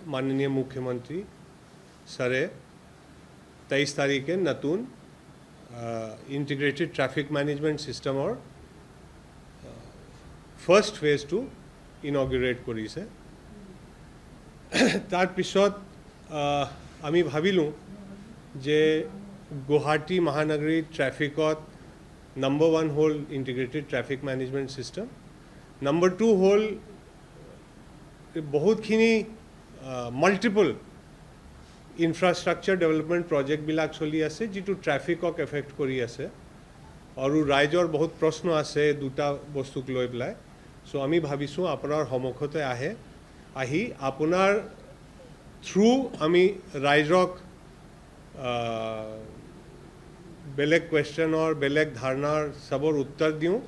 माननीय मुख्यमंत्री सरे 23 तारीखे नतून इंटीग्रेटेड ट्रैफिक मैनेजमेंट सिस्टम और फर्स्ट फेज टू इनॉग्रेट करिছে तार पिছত आमी भाविलूँ जे गुवाहाटी महानगरी ट्रैफिकत नम्बर 1 होल integrated traffic management system number 2 होल बहुत खिनि मल्टिपल इन्फ्रास्ट्राक्चर डेवलपमेंट प्रोजेक्ट बिलाक चली आसे जितु ट्रैफिकक एफेक्ट करी आसे और राइजर बहुत प्रश्न आसे दुटा बस्तुक লৈ পেলাই सो आमी भाविছোঁ आपनार सम्मुखते आहे आही आपनार थ्रू आमी राइजक बेलेग क्वेश्चन और बेलेग धारणार सबर उत्तर दिওঁ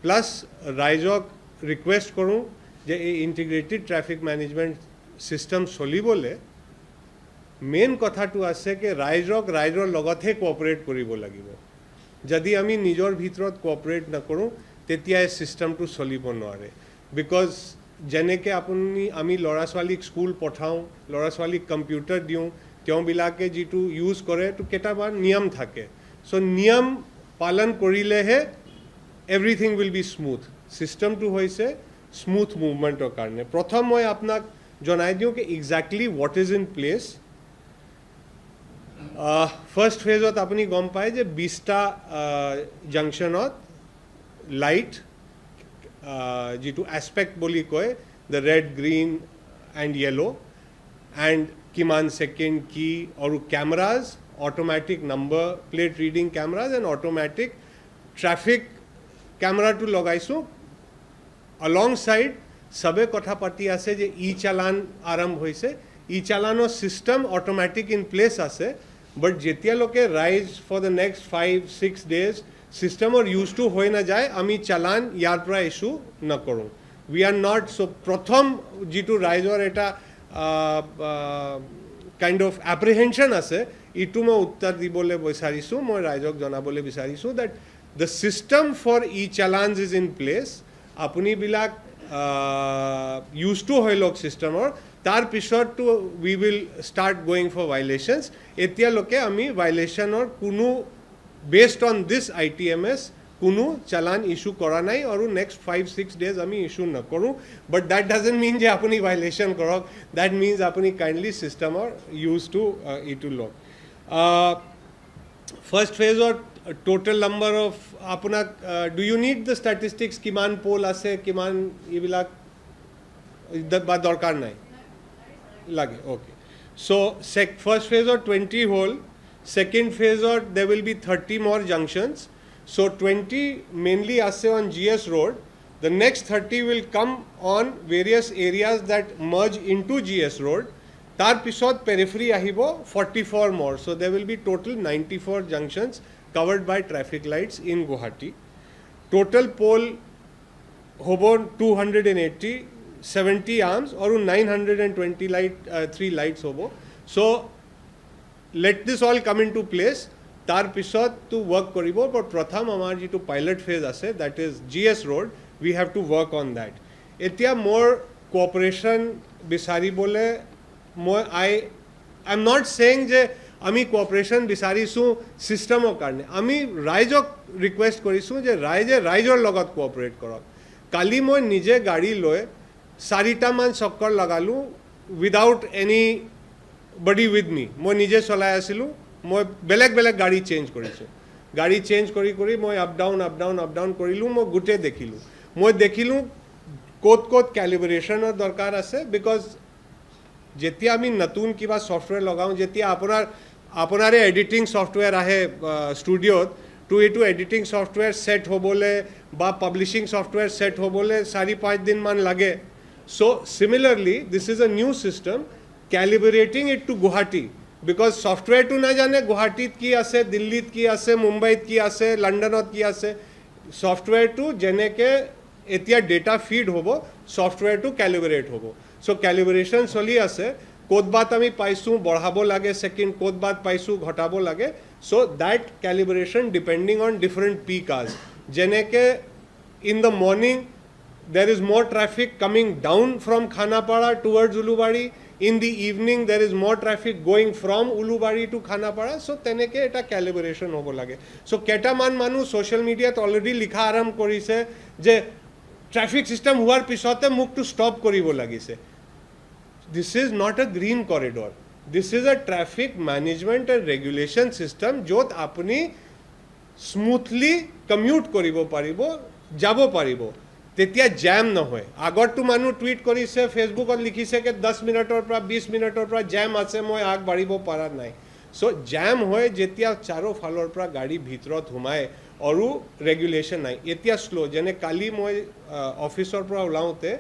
प्लस राइजक रिक्वेस्ट करूँ जे इंटीग्रेटेड ट्रैफिक मैनेजमेंट सिस्टम चलिबले मेन कथाटो आसे कि राइजक राइजर लगतहे कोअपारेट करिब लागिब जदि आमी निजर भितरत कोअपारेट नकरूँ तेतिया सिस्टमटो चलिब नोवारे बिकज जेनेके आपुनि आमी लड़ा छालीक स्कूल पठाऊँ लड़ा छालीक कम्पिउटार दिওঁ তেওঁবিলাকে जितु यूज करे तो केटामान नियम थाके सो नियम पालन करिलेहे everything will be smooth system तो होइसे स्मूथ मुभमेंटर कारणे प्रथम मैं आपनाक जनाई दिওঁ कि exactly what is in place first फेजत आपुनि गम पाए जे 20टा जंक्शनत लाइट जितु एस्पेक्ट बोली कय the red green and yellow and किमान सेकेंड की और cameras automatic number plate reading cameras and automatic traffic camera तो लगाइছোঁ अलॉन्ग साइड सबे कथा पाती आसे जे ई चालान आरम्भ होइसे ई चालानो सिस्टम ऑटोमेटिक इन प्लेस आसे बट जेतिया लोके rise for the next 5-6 days system और यूज टू हो ना जाए आमी चालान यार पर इशू न करूँ वी आर नॉट सो प्रथम जितु राइजर एटा काइंड ऑफ एप्रिहेंशन आसे इटु मैं उत्तर दिबले बिचारिছোঁ मैं राइजक जनाबले बिचारिছোঁ that the system for e challans is in place आपुनि बिलाक यूज टू হৈ লওক सिस्टমৰ तार पिছত तो we will start going for violations एतिया लोके आमी वायलेशनर कुनु बेस्ड ऑन दिस ITMS कुनु चालान इशू करा नाई और नेक्स्ट 5-6 डेज आमी इशू न करूँ बट दैट डजन्ट मीन जे आपुनि वायलेशन करक दैट मीन्स आपुनि काइंडली सिस्टमर यूज टू इटु लक फर्स्ट फेज और टोटल नम्बर ऑफ अपना do you need the statistics किमान पोल आसे किमान इबिलाक दरकार नाई लागे ओके सो फर्स्ट फेज और 20 होल सेकेंड फेज और there will be 30 more junctions so 20 mainly आसे on GS road the next 30 will come on various areas that merge into GS road तार पिছত periphery आहिबो 44 more so there will be total 94 junctions covered by traffic lights in Guwahati total pole hobo 280 70 arms और 920 light 3 lights hobo so let this all come into place तार पिছত तो work करिब पर प्रथम आमार जी पायलट फेज आसे that is GS road we have to work on that एतिया मोर कोऑपरेशन बिचारिबले मैं आई एम नॉट सेइंग जे आमी कोऑपरेशन बिचारिছোঁ सिस्टমৰ কাৰণে आमी राइजक रिक्वेस्ट करिছোঁ जे राइजे राइजर लगत कोऑपरेट करक काली मैं निजे गाड़ी लय 4टा मान चक्कर लगालू without anybody with me मैं निजे चलाई आছিলোঁ मैं बेलेग बेलेग गाड़ी चेंज करिছোঁ गाड़ी चेंज करी मैं अप डाउन करिলোঁ मैं गोटे देखिलूँ मैं देखिलूँ कत कत कैलिब्रेशनर दरकार आसे बिकज जेतिया आमी नतून किबा सॉफ्टवेयर लगाऊँ जेतिया आपनारे एडिटिंग सॉफ्टवेयर आहे स्टूडियोत तो ये एडिटिंग सॉफ्टवेयर सेट होबले बा पब्लिशिंग सॉफ्टवेयर सेट होबले 4-5 दिन मान लगे सो similarly this is a new system calibrating it to Guwahati because software तो ना जाने गुवाहाटीत की आसे दिल्लीत की आसे मुंबईत की आसे लंडनत की आसे सॉफ्टवेयर तो जेनेके एतिया डेटा फीड होबो सॉफ्टवेयर तो कैलिब्रेट होबो सो कैलिब्रेशन चली आसे कत बात आमी पाइছোঁ बढ़ाबो लागे सेकेंड कत बात पाइছোঁ घटाबो लागे so that calibration depending on different peak hours जेनेके in the morning there is more traffic coming down from Khanapara towards Ulubari. in the evening there is more traffic going from Ulubari to Khanapara, so teneke eta calibration hobo lage. So ketaman manu social media to already likha aram korise je traffic system huar pisote muk to stop koribo lagise. This is not a green corridor. This is a traffic management and regulation system jot apni smoothly commute koribo paribo, jabo paribo. তেতিয়া jam নহয় আগৰটো মানুহ tweet কৰিছে ফেচবুকত লিখিছে যে 10 মিনিটৰ পৰা 20 মিনিটৰ পৰা জ্যাম আছে মই আগবাঢ়িব পৰা নাই সো জ্যাম হয় যেতিয়া চাৰো ফালৰ পৰা গাড়ী ভিতৰত সোমায় আৰু ৰেগুলেশ্যন নাই এতিয়া স্লো যেনে কালি মই অফিচৰ পৰা ওলাওতে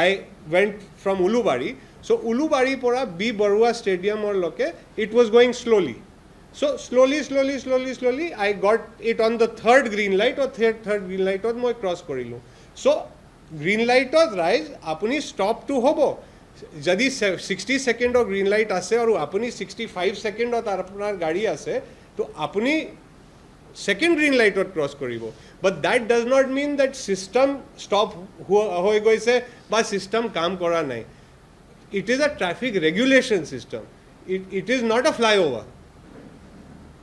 আই went from Ulubari so Ulubari পৰা বি বৰুৱা ষ্টেডিয়ামৰ লকে it was going slowly so slowly I got it on the third green light or third green light ত মই ক্ৰছ কৰিলো So, green light or rise, apuni stop to hobo. Jadi 60 second or green light ase or apuni 65 second or apunar gadi ase, to apuni second green light or cross koribo. But that does not mean that system stop hoi goise ba system kaam kora nai. It is a traffic regulation system. It is not a flyover.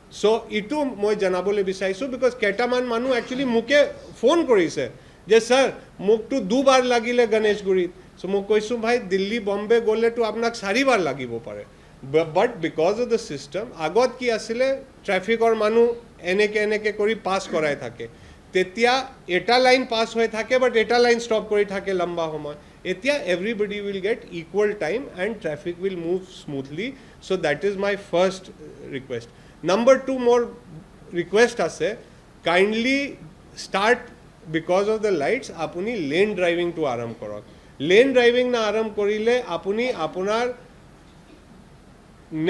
So, itu moi janabole bisaisu because ketaman manu actually muke phone korise. যে sir মুকটো দুবার লাগিলে গণেশগুৰিত so মোক কৈছো ভাই দিল্লী বম্বে গলে তো আপোনাক চাৰিবাৰ লাগিব পাৰে বাট বিকজ অফ দ্য সিস্টেম আগত কি আছিলে ট্ৰাফিকৰ মানুহ এনেকে কৰি পাস কৰাই থাকে তেতিয়া এটা লাইন পাস হৈ থাকে বাট এটা লাইন ষ্টপ কৰি থাকে লম্বা সময় এতিয়া everybody will get equal time and traffic will move smoothly so that is my first request number 2 মোৰ ৰিকুৱেষ্ট আছে kindly start because of the lights apuni lane driving to aram korok lane driving na aram korile apuni apunar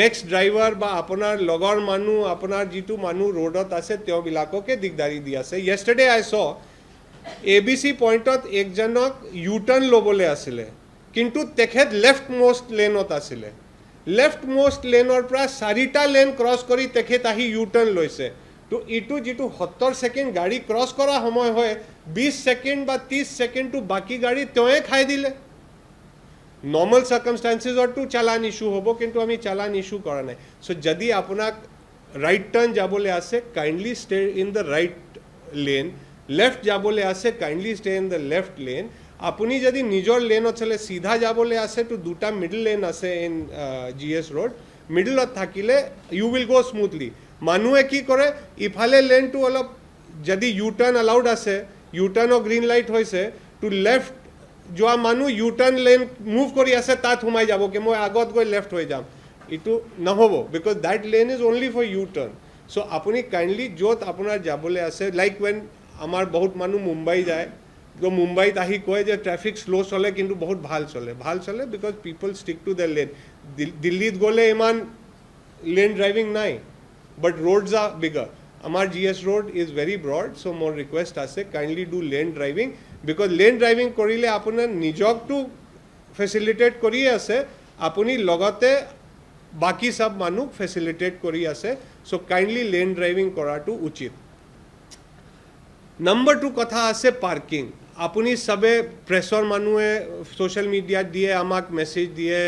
next driver ba apunar logor manu apunar jitu manu roadot ase teo bilako ke digdari di ase yesterday I saw ABC point ot ekjanok u-turn lobole asile kintu tekhet left most lane ot asile left most lane or pra sarita lane cross kori tekhet ahi u-turn loise তো ইটো যেটো 70 second গাড়ী cross করা সময় হয় 20 second বা 30 second two বাকি গাড়ী তয়ে খাই দিলে normal circumstances or to challan issue হবো কিন্তু আমি চালান ইস্যু করা নাই সো যদি আপনাক রাইট টার্ন যাবলে আছে kindly stay in the right lane left যাবলে আছে kindly stay in the left lane আপনি যদি নিজর লেন চলে সিধা যাবলে আছে তো দুটা মিডল লেন আছে ইন জিএস রোড মিডলত থাকিলে ইউ উইল গো স্মুথলি মানুহে কি কৰে ইফালে লেনটো অলপ যদি ইউ টাৰ্ণ এলাউড আছে ইউ টাৰ্ণৰ গ্ৰীণ লাইট হৈছে টু লেফট যোৱা মানুহ ইউ টাৰ্ণ লেন মুভ কৰি আছে তাত সোমাই যাব কি মই আগত গৈ লেফট হৈ যাম ইটো নহ'ব because that lane is only for U turn so' আপুনি কাইণ্ডলি য'ত আপোনাৰ যাবলৈ আছে লাইক ৱেন আমাৰ বহুত মানুহ মুম্বাই যায় তো মুম্বাইত আহি কয় যে ট্ৰেফিক শ্ল' চলে কিন্তু বহুত ভাল চলে because people stick to the lane দিল্লীত গ'লে ইমান লেন ড্ৰাইভিং নাই but roads are bigger amar GS road is very broad so more request ase kindly do lane driving because lane driving korile apunar nijok to facilitate kori ase apuni logote baki sab manuk facilitate kori ase so kindly lane driving kora to uchit number 2 kotha ase parking apuni sabe pressor manue social media diye amak message diye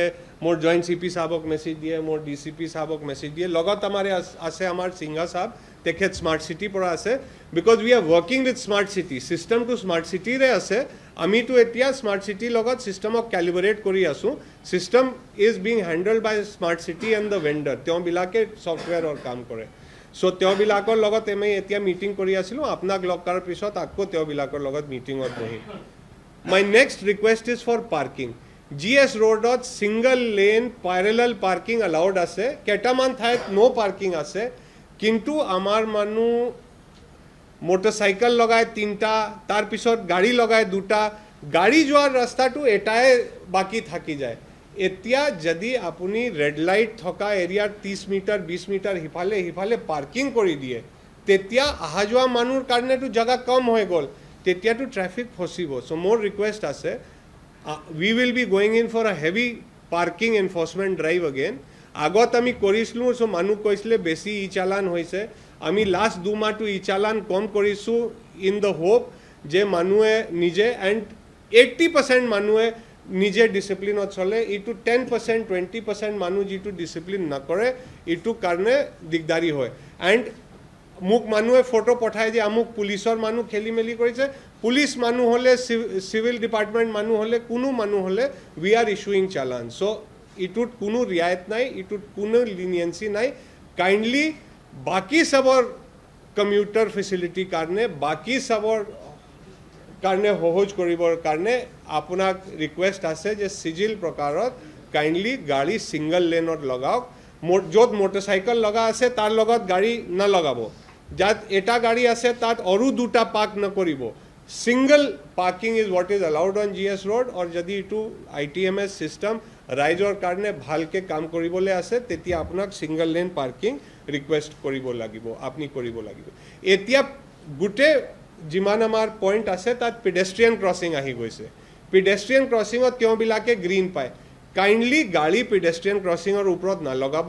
more joint CP साहबक message दिए मोर DCP साहबक message दिए लगत हमारे आसे हमार सिंगा साहब तेखेत smart city परा आसे because we are working with smart city system to smart city रे आसे आमी तो एतिया स्मार्ट सिटी लगत सिस्टमक कैलिब्रेट करी आसु system is being handled by smart city and the vendor त्यो बिलाके सॉफ्टवेयर और काम करे सो त्यो बिलाकर लगत एमे एतिया मीटिंग करी आसिलो आपनाक लग करार पिছত आको त्यो बिलाकर लगत मीटिंग और बहि my next request is for parking GS road ot single lane parallel parking allowed ase ketaman thait no parking ase kintu amar manu motorcycle lagaye tinta tar pisot gari lagaye duta gari joar rasta tu etaye baki thaki jay etia jodi apuni red light thoka area 30 meter 20 meter hifale parking kori diye tetia aha joa manur karne tu jaga kam hoy gol tetia tu traffic fosibo so more request ase we will be going in for a heavy parking enforcement drive again agot ami korislu so manu koisle besi e chalan hoise ami last 2 ma to e chalan kom korisu in the hope je manue nije and 80% manue নিজে ডিসিপ্লিনত চলে ইটো 10% 20% মানুহ যেটো discipline নকৰে ইটো কাৰণে দিগদাৰি হয় এণ্ড মোক মানুহে ফটো পঠায় যে আমুক পুলিচৰ মানুহ খেলি মেলি কৰিছে পুলিচ মানুহ হলে সিভিল ডিপাৰ্টমেণ্ট মানুহ হলে কোনো মানুহ হলে we are issuing challan so ইটোত কোনো ৰিয়ায়ত নাই ইটোত কোনো লিনিয়েন্সি নাই কাইণ্ডলি বাকি সবৰ কমিউটাৰ ফেচিলিটি কাৰণে বাকি সবৰ কাৰণে সহজ কৰিবৰ কাৰণে আপোনাক ৰিকুৱেষ্ট আছে যে সিজিল প্ৰকাৰত কাইণ্ডলি গাড়ী সিংগল লেনত লগাওক য'ত মটৰচাইকেল লগা আছে তাৰ লগত গাড়ী নলগাব যাত এটা গাড়ী আছে তাত আৰু দুটা পাৰ্ক নকৰিব single parking is what is allowed on GS road আৰু যদি এইটো ITMS চিষ্টেম ৰাইজৰ কাৰণে ভালকৈ কাম কৰিবলৈ আছে তেতিয়া আপোনাক সিংগল লেন পাৰ্কিং ৰিকুৱেষ্ট কৰিব লাগিব আপুনি কৰিব লাগিব এতিয়া গোটেই যিমান আমাৰ পইণ্ট আছে তাত পেডেষ্ট্ৰিয়ান ক্ৰছিং আহি গৈছে পেডেষ্ট্ৰিয়ান ক্ৰছিঙত তেওঁবিলাকে গ্ৰীণ পায় কাইণ্ডলি গাড়ী পেডেষ্ট্ৰিয়ান ক্ৰছিঙৰ ওপৰত নলগাব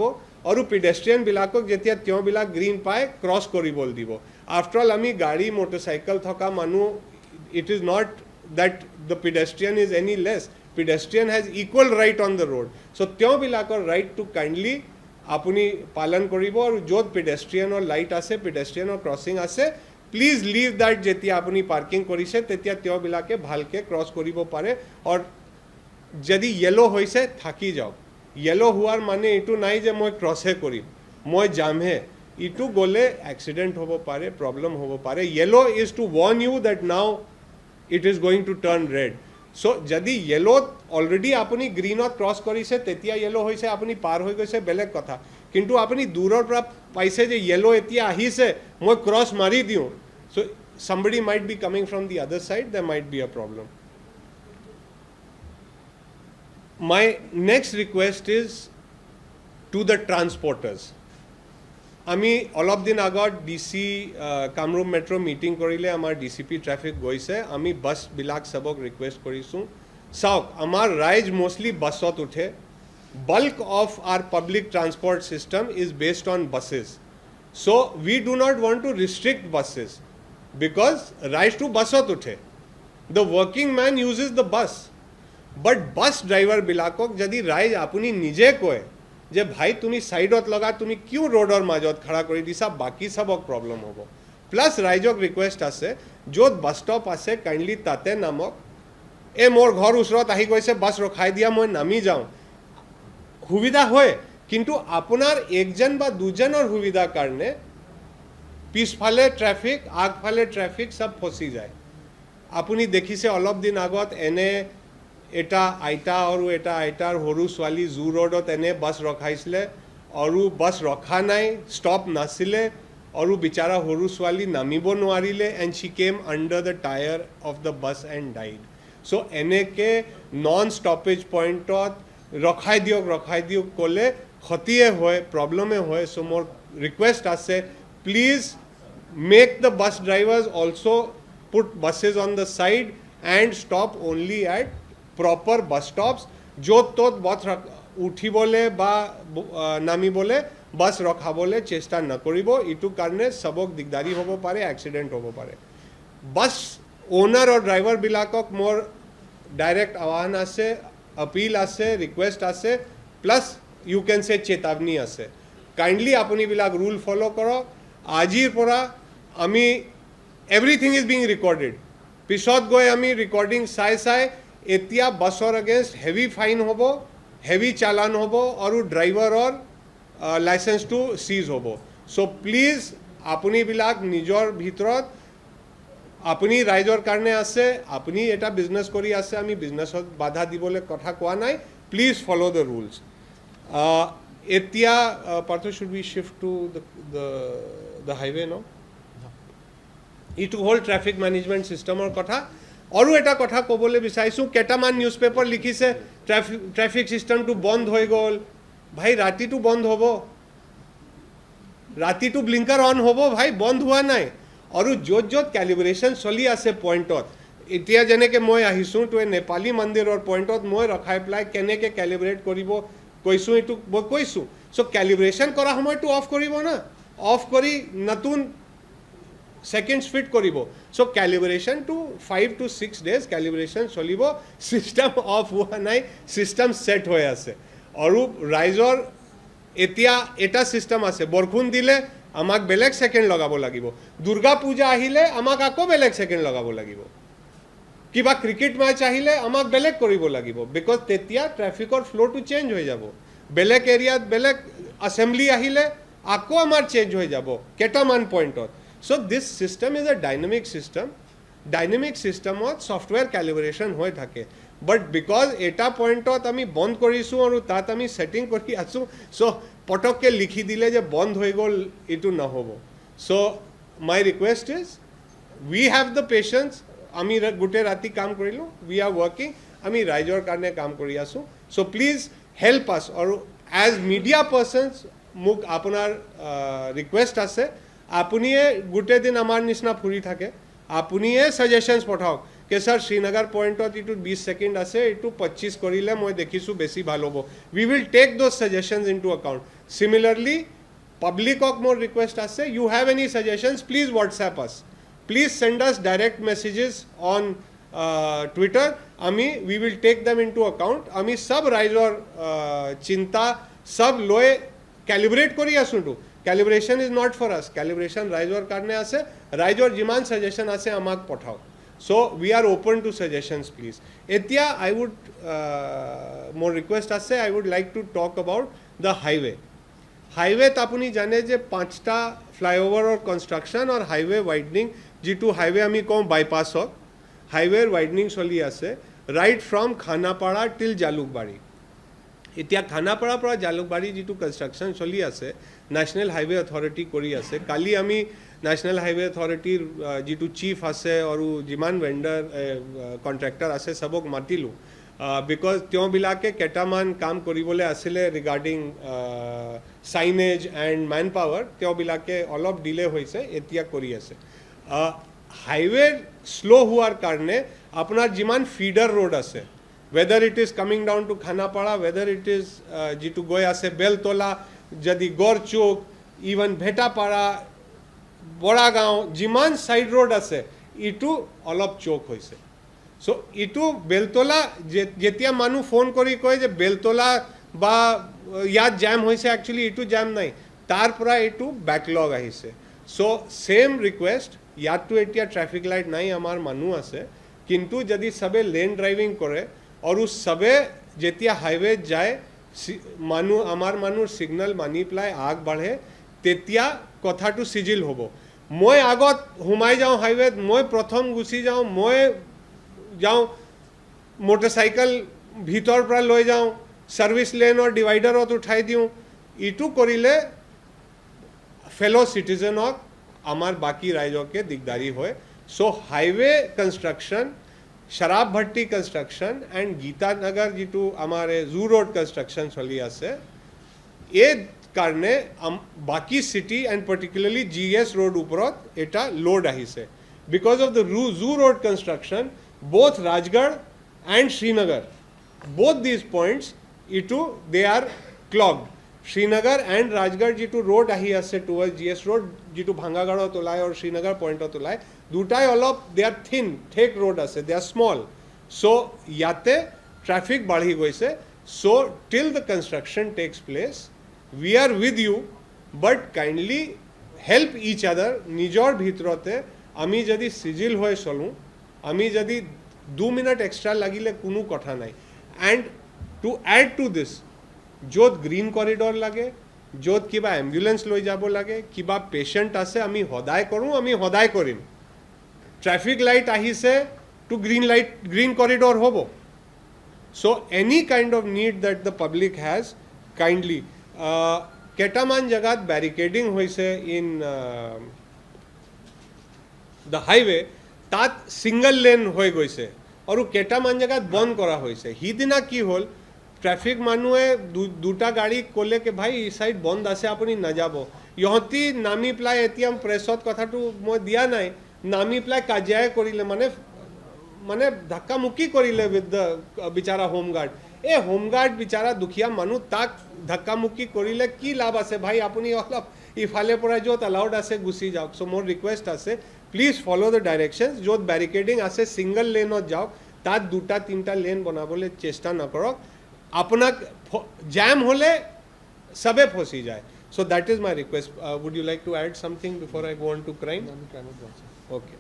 আৰু পেডেষ্ট্ৰিয়ানবিলাকক যেতিয়া তেওঁবিলাক গ্ৰীণ পায় ক্ৰছ কৰিবলৈ দিব আফটাৰ অল আমি গাড়ী মটৰচাইকেল থকা মানুহ it is not that the pedestrian is any less pedestrian has equal right on the road so' তেওঁবিলাকৰ ৰাইটটো কাইণ্ডলি আপুনি পালন কৰিব আৰু য'ত পেডেষ্ট্ৰিয়ানৰ লাইট আছে পেডেষ্ট্ৰিয়ানৰ ক্ৰছিং আছে প্লিজ লিভ দ্যাট যেতিয়া আপুনি পাৰ্কিং কৰিছে তেতিয়া তেওঁবিলাকে ভালকৈ ক্ৰছ কৰিব পাৰে আৰু যদি য়েলো হৈছে থাকি যাওক য়েলো হোৱাৰ মানে এইটো নাই যে মই ক্ৰছহে কৰিম মই যামহে ইটো গ'লে এক্সিডেণ্ট হ'ব পাৰে প্ৰব্লেম হ'ব পাৰে yellow is to warn you that now it is going to turn red so' যদি য়েলোত অলৰেডি আপুনি গ্ৰীণত ক্ৰছ কৰিছে তেতিয়া য়েলো হৈছে আপুনি পাৰ হৈ গৈছে বেলেগ কথা কিন্তু আপুনি দূৰৰ পৰা পাইছে যে য়েলো এতিয়া আহিছে মই ক্ৰছ মাৰি দিওঁ চ' somebody might be coming from the other side there might be a problem my next request is to the transporters আমি অলপ দিন আগত DC কামৰূপ মেট্ৰ' মিটিং কৰিলে আমাৰ DCP ট্ৰেফিক গৈছে আমি বাছবিলাক সবক ৰিকুৱেষ্ট কৰিছোঁ চাওক আমাৰ ৰাইজ মোষ্টলি বাছত উঠে bulk of our public transport system is based on buses so we do not want to restrict buses because rise to basot uthe the working man uses the bus but bus driver bilakok jodi rise apuni nije koy je bhai tumi side ot laga tumi kyu road or majot khada kori disa baki sabok problem hobo plus raijok request ase jot bus stop ase kindly tate namok e mor ghor usrot ahi goise bus rokhai dia moi nami jao সুবিধা হয় কিন্তু আপোনাৰ একজন বা দুজনৰ সুবিধা কাৰণে পিছফালে ট্ৰাফিক আগফালে ট্ৰাফিক সব ফসি যায় আপুনি দেখিছে অলপ দিন আগত এনে এটা আইতা আৰু এটা আইতাৰ সৰু ছোৱালী জু ৰোডত এনে বাছ ৰখাইছিলে আৰু বাছ ৰখা নাই ষ্টপ নাছিলে আৰু বিচাৰা সৰু ছোৱালী নামিব নোৱাৰিলে and she came under the tyre of the bus and died so' এনেকৈ নন ষ্টপেজ পইণ্টত ৰখাই দিয়ক ক'লে ক্ষতিয়ে হয় প্ৰব্লেমে হয় চ' মোৰ ৰিকুৱেষ্ট আছে please make the bus drivers also' put buses on the side and stop only at proper bus stops য'ত ত'ত বাছ উঠিবলৈ বা নামিবলৈ বাছ ৰখাবলৈ চেষ্টা নকৰিব ইটো কাৰণে সবক দিগদাৰি হ'ব পাৰে এক্সিডেণ্ট হ'ব পাৰে বাছ অ'নাৰ আৰু ড্ৰাইভাৰবিলাকক মোৰ ডাইৰেক্ট আহ্বান আছে appeal আছে request আছে plus you can say চেতাৱনী আছে kindly আপুনি বিলাক rule follow কৰক আজিৰ পৰা আমি everything is being recorded পিছত গৈ আমি recording চাই এতিয়া বাছৰ against heavy fine হ'ব heavy চালান হ'ব আৰু ড্ৰাইভাৰৰ লাইসেন্সটো সিজ হ'ব so please আপুনি বিলাক নিজৰ ভিতৰত আপুনি ৰাইজৰ কাৰণে আছে আপুনি এটা বিজনেছ কৰি আছে আমি বিজনেছত বাধা দিবলৈ কথা কোৱা নাই প্লিজ ফলো দ্য ৰুলছ এতিয়া পাৰ্থ should be shift to the highway ন ইটো হ'ল ট্ৰেফিক মেনেজমেণ্ট ছিষ্টেমৰ কথা আৰু এটা কথা ক'বলৈ বিচাৰিছোঁ কেইটামান নিউজ পেপাৰ লিখিছে ট্ৰেফিক ছিষ্টেমটো বন্ধ হৈ গ'ল ভাই ৰাতিটো বন্ধ হ'ব ৰাতিটো ব্লিংকাৰ অন হ'ব ভাই বন্ধ হোৱা নাই আৰু য'ত ক্যালিব্ৰেশ্যন চলি আছে পইণ্টত এতিয়া যেনেকৈ মই আহিছোঁ তো নেপালী মন্দিৰৰ পইণ্টত মই ৰখাই পেলাই কেনেকৈ ক্যালিব্ৰেট কৰিব কৈছোঁ এইটো মই কৈছোঁ চ' ক্যালিব্ৰেশ্যন কৰা সময়টো অফ কৰিব না অফ কৰি নতুন সেকেন্ডস ফিট কৰিব সো ক্যালিব্ৰেশন টু 5 to 6 days ক্যালিব্ৰেশন চলিব সিস্টেম অফ হোৱা নাই সিস্টেম সেট হৈ আছে আৰু ৰাইজৰ এতিয়া এটা সিস্টেম আছে বৰষুণ দিলে আমাক বেলেগ সেকেন্ড লগাব লাগিব দুৰ্গা পূজা আহিলে আমাক আকৌ বেলেগ সেকেন্ড লগাব লাগিব কিবা ক্ৰিকেট ম্যাচ আহিলে আমাক বেলেগ কৰিব লাগিব বিকজ তেতিয়া ট্ৰাফিকৰ ফ্লোটো চেঞ্জ হৈ যাব বেলেগ এৰিয়াত বেলেগ অ্যাসেম্বলি আহিলে আকৌ আমাৰ চেঞ্জ হৈ যাব কেটামান পইণ্টত so this system is a dynamic সিস্টেমত সফটওয়্যাৰ ক্যালিব্ৰেশন হৈ থাকে বাট বিকজ এটা পইণ্টত আমি বন্ধ কৰিছোঁ আৰু তাত আমি সেটিং কৰি আছোঁ সো পটককে লিখি দিলে যে বন্ধ হৈ গ'ল এইটো নহ'ব so my request is we have the patience আমি গোটেই ৰাতি কাম কৰিলোঁ উই আৰ ৱৰ্কিং আমি ৰাইজৰ কাৰণে কাম কৰি আছোঁ সো প্লিজ হেল্প আছ আৰু এজ মিডিয়া পাৰ্চনছ মোক আপোনাৰ ৰিকুৱেষ্ট আছে আপুনিয়ে গোটেই দিন আমাৰ নিচিনা ফুৰি থাকে আপুনিয়ে সাজেশনছ পঠাওক কে স্যাৰ শ্ৰীনগৰ পয়েন্টত এইটো 20 সেকেন্ড আছে এইটো 25 কৰিলে মই দেখিছোঁ বেছি ভাল হ'ব we will take those suggestions into account similarly পাব্লিকক মোৰ ৰিকুৱেষ্ট আছে you have any suggestions please WhatsApp us please send us direct messages on Twitter আমি we will take them into account আমি সব ৰাইজৰ চিন্তা সব লৈ ক্যালিব্ৰেট কৰি আছোঁতো calibration is not for us calibration রাইজর কারণে আছে রাইজর যিমান সাজেশন আছে আমাক পঠাও so we are open to suggestions please এতিয়া আই উড মোর রিকোয়েস্ট আছে I would like to talk about the হাইৱেত আপুনি জানে যে 5টা ফ্লাইওভাৰৰ কনষ্ট্ৰাকশ্যন আৰু হাইৱে ওয়াইডনিং যেটো হাইৱে আমি কওঁ বাইপাছত হাইৱেৰ ওয়াইডনিং চলি আছে ৰাইট ফ্ৰম খানাপাৰা টিল জালুকবাৰী এতিয়া খানাপাৰাৰ পৰা জালুকবাৰী যেটো কনষ্ট্ৰাকশ্যন চলি আছে নেশ্যনেল হাইৱে অথৰিটি কৰি আছে কালি আমি নেশ্যনেল হাইৱে অথৰিটিৰ যেটো চিফ আছে আৰু যিমান ভেণ্ডাৰ কণ্ট্ৰেক্টৰ আছে সবক মাতিলোঁ বিকজ তেওঁবিলাকে কেইটামান কাম কৰিবলৈ আছিলে regarding Chinese and man power তেওঁবিলাকে অলপ ডিলে হৈছে এতিয়া কৰি আছে হাইৱে শ্ল' হোৱাৰ কাৰণে আপোনাৰ যিমান ফিডাৰ ৰোড আছে whether it is coming down to Khanapara, whether it is jitu goy ase Beltola, jadi Gorchuk, even Bhetapara, Boragaon, jiman side road ase, itu olop chok hoise. So itu Beltola, jetia manu phone kori koy je Beltola ba yad jam hoise actually itu jam nai. Tar pura itu backlog ahise. So same request, yad to etia traffic light nai amar manu ase, kintu jadi sabe lane driving kore, আৰু সবে যেতিয়া highway যায় মানুহ আমাৰ মানুহৰ signal মানি পেলাই আগবাঢ়ে তেতিয়া কথাটো সিজিল হ'ব মই আগত হুমাই যাওঁ হাইৱেত মই প্ৰথম গুচি যাওঁ মই যাওঁ মটৰচাইকেল ভিতৰ পৰা লৈ যাওঁ সাৰ্ভিস লেনৰ ডিভাইডাৰত উঠাই দিওঁ ইটো কৰিলে ফেলো সিটিজেনক আমাৰ বাকি ৰাইজকে দিগদাৰি হয় so highway construction Sharab Bhatti construction and Geeta Nagar जीटू हमारे जू रोड कंस्ट्रक्शन चली आसे ये कारणे बाकी city and particularly GS road उपरत एटा लोड आहिसे because of the zoo road construction both Rajgarh and Srinagar both these points इटू they are clogged Srinagar and Rajgarh जीटू रोड आहि आसे टुवर्ड्स जीएस रोड जीटू भांगागढ़त ओलाय और श्रीनगर पॉइंटत ओलाय দুটাই অলপ দে আৰ থিন ঠেক ৰোড আছে দে আৰ স্মল সো ইয়াতে ট্ৰাফিক বাঢ়ি গৈছে so till the construction takes place we are with you but kindly help each other নিজৰ ভিতৰতে আমি যদি সিজিল হৈ চলোঁ আমি যদি 2 মিনিট এক্সট্ৰা লাগিলে কোনো কথা নাই and to add to this য'ত গ্ৰীণ কৰিডৰ লাগে য'ত কিবা এম্বুলেন্স লৈ যাব লাগে কিবা পেচেণ্ট আছে আমি সদায় কৰোঁ আমি সদায় কৰিম traffic light ahise to green corridor hobo so any kind of need that the public has kindly ketaman jagat barricading hoise in the highway tat single lane hoy goise aru ketaman jagat bond kora hoise hidina ki hol traffic manue duta gari kole ke bhai ei side bond ase apuni na jabo yahti nami play etiam pressot kotha tu moi dia nai নামি পেলাই কাজিয়াই কৰিলে মানে ধাক্কা মুক্কি কৰিলে with the বিচাৰা home guard এই home guard বিচাৰা দুখীয়া মানুহ তাক ধাক্কামুক্কি কৰিলে কি লাভ আছে ভাই আপুনি অলপ ইফালে পৰা য'ত এলাউড আছে গুচি যাওক চ' মোৰ ৰিকুৱেষ্ট আছে প্লিজ ফ'ল' দ্য ডাইৰেকশ্যনছ য'ত বেৰিকেডিং আছে ছিংগল লেনত যাওক তাত দুটা তিনিটা লেন বনাবলৈ চেষ্টা নকৰক আপোনাক জাম হ'লে চবে ফচি যায় so' that is my request would you like to add something before I go on to crime? Okay.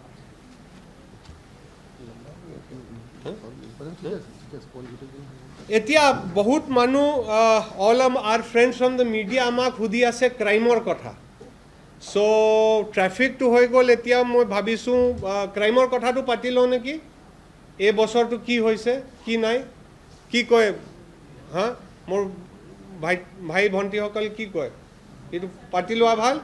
এতিয়া বহুত মানুহ all R friends from the media আমাক সুধি আছে ক্ৰাইমৰ কথা চ' ট্ৰেফিকটো হৈ গ'ল এতিয়া মই ভাবিছোঁ ক্ৰাইমৰ কথাটো পাতি লওঁ নেকি এই বছৰটো কি হৈছে কি নাই কি কয় হা মোৰ ভাই ভণ্টিসকল কি কয় এইটো পাতি লোৱা ভাল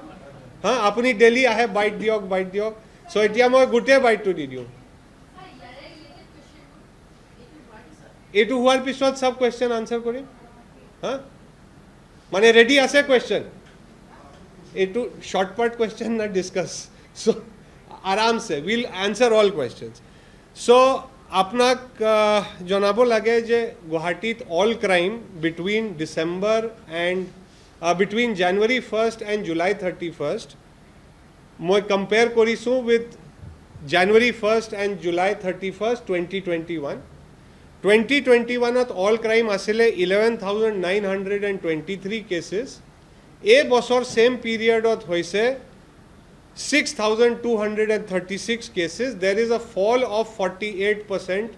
হা আপুনি ডেইলি আহে বাইট দিয়ক চ' এতিয়া মই গোটেই বাইটটো দি দিওঁ এইটো হোৱাৰ পিছত সব কুৱেশ্যন আনচাৰ কৰিম হা মানে ৰেডি আছে কুৱেশ্যন এইটো শৰ্টকাট কুৱেশ্যন না ডিছকাছ চ' আৰামছে উইল আনচাৰ অল কুৱেশ্যনছ চ' আপোনাক জনাব লাগে যে গুৱাহাটীত all crime between December and between January 1st and July 31st মই কম্পেয়াৰ কৰিছোঁ with January 1st and July 31st 2021 2021 all crime asile 11,923 cases a bosor same period ot hoise 6,236 cases there is a fall of 48%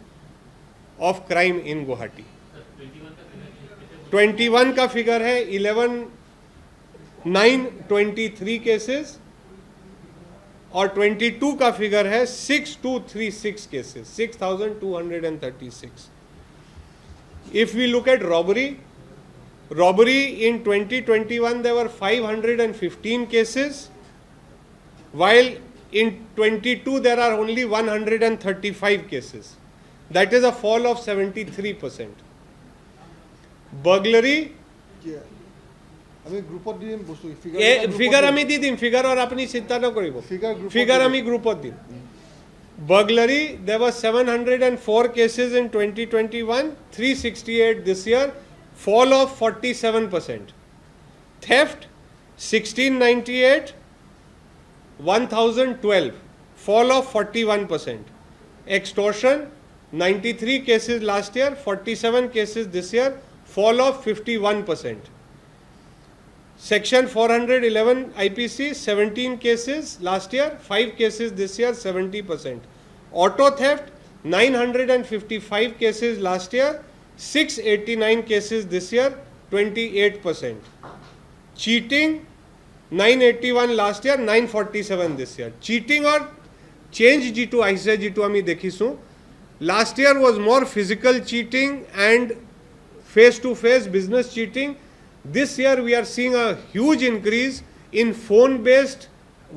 of crime in Guwahati 21 ka figure hai 11,923 cases और 22 का figure है 6,236 cases 6,236 if we look at robbery in 2021 there were 515 cases while in 22 there are only 135 cases that is a fall of 73% burglary আমি গ্ৰুপত দিম বস্তু figure আমি দি দিম ফিগাৰৰ আপুনি চিন্তা নকৰিব ফিগাৰ আমি গ্ৰুপত দিম burglary there were 704 cases in 2021 368 this year fall of 47% theft 1698 1012 fall of 41% extortion 93 cases last year 47 cases this year fall of 51% Section 411 IPC 17 cases last year 5 cases this year 70% auto theft 955 cases last year 689 cases this year 28% cheating 981 last year 947 this year cheating or change jitu aise jitu ami dekhisu last year was more physical cheating and face to face business cheating this year we are seeing a huge increase in phone based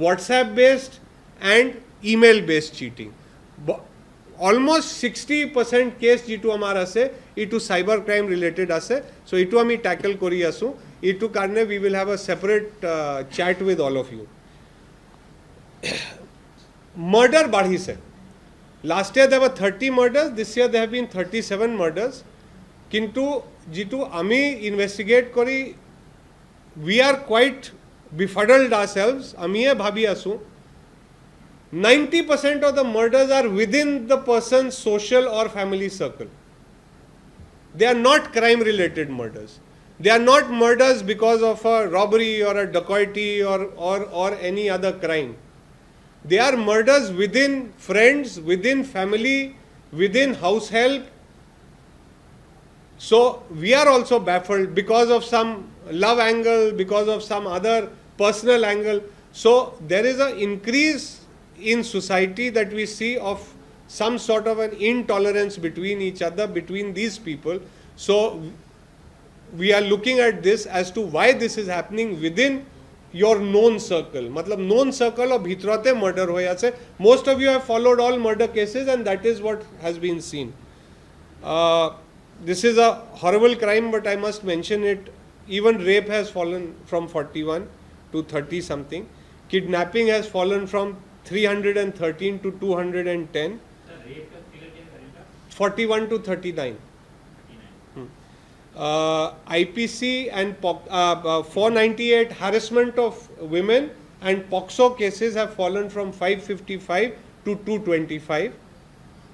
WhatsApp based and email based cheating almost 60% case jitu amara ase itu cyber crime related ase so itu ami tackle kori asu itu karne we will have a separate chat with all of you murder badhise last year there were 30 murders this year there have been 37 murders কিন্তু যিটো আমি investigate কৰি we are quite befuddled ourselves আমিয়ে ভাবি আছো 90% of the murders are within the person's social or family circle they are not crime related murders they are not murders because of a robbery or a dacoity or any other crime they are murders within friends within family within house help So we are also baffled because of some love angle, because of some other personal angle. So there is an increase in society that we see of some sort of an intolerance between each other, between these people. So we are looking at this as to why this is happening within your known circle. Matlab known circle of bhitrate murder hoya se. Most of you have followed all murder cases and that is what has been seen. This is a horrible crime, but I must mention it. Even rape has fallen from 41 to 30 something. Kidnapping has fallen from 313 to 210. 41 to 39. IPC and 498 harassment of women and POXO cases have fallen from 555 to 225,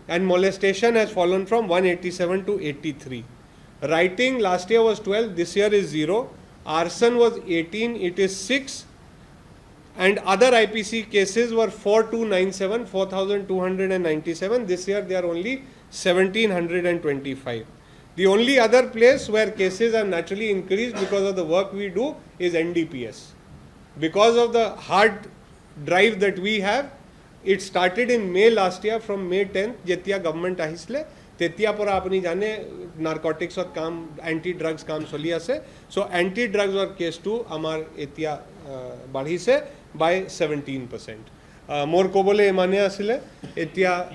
and molestation has fallen from 187 to 83. Writing last year was 12, this year is 0. Arson was 18, it is 6. And other IPC cases were 4297, 4297. This year they are only 1725. The only other place where cases are naturally increased because of the work we do is NDPS. Because of the hard drive that we have, it started in May last year. From May 10th, Jetia government आहिसले, तेतिया पर आपनी जाने narcotics और काम anti drugs काम सोलिया से, so anti drugs और case two अमार एतिया बढ़ी से by 17%. More को बोले माने आसिले एतिया.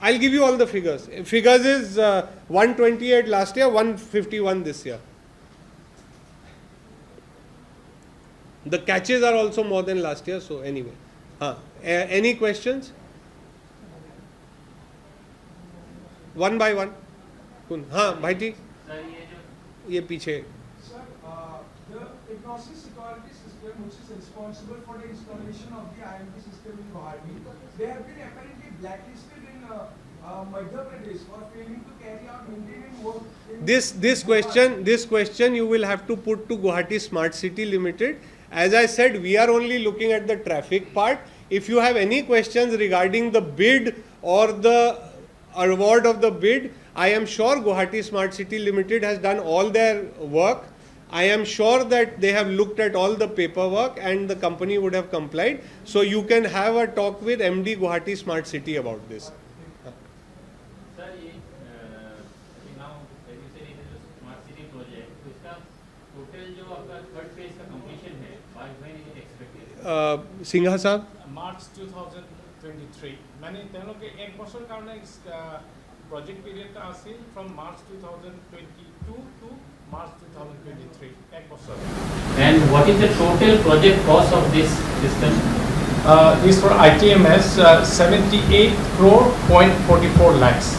I'll give you all the figures. Figures is 128 last year, 151 this year. The catches are also more than last year. So anyway, any questions? One by one. भाईटी ये पीछे. Sir, the Hypnosis security system, which is responsible for the installation of the IMP system in Guwahati, they have been apparently blacklisted in Madhya Pradesh for failing to carry out maintenance work. This question you will have to put to Guwahati Smart City Limited. As I said, we are only looking at the traffic part. If you have any questions regarding the bid or the award of the bid, I am sure Guwahati Smart City Limited has done all their work. I am sure that they have looked at all the paperwork and the company would have complied. So you can have a talk with MD Guwahati Smart City about this. Sir, now as you said, it is a smart city project. तो इसका total जो आपका third phase का completion है, by when is it expected? Singha साहब. March 2023. मैंने तेनों के एक वर्षों का उन्हें इस project period का आसिल from March 2022 to March 2023. एक वर्षों. And what is the total project cost of this system? This for ITMS 78 crore point 44 lakhs.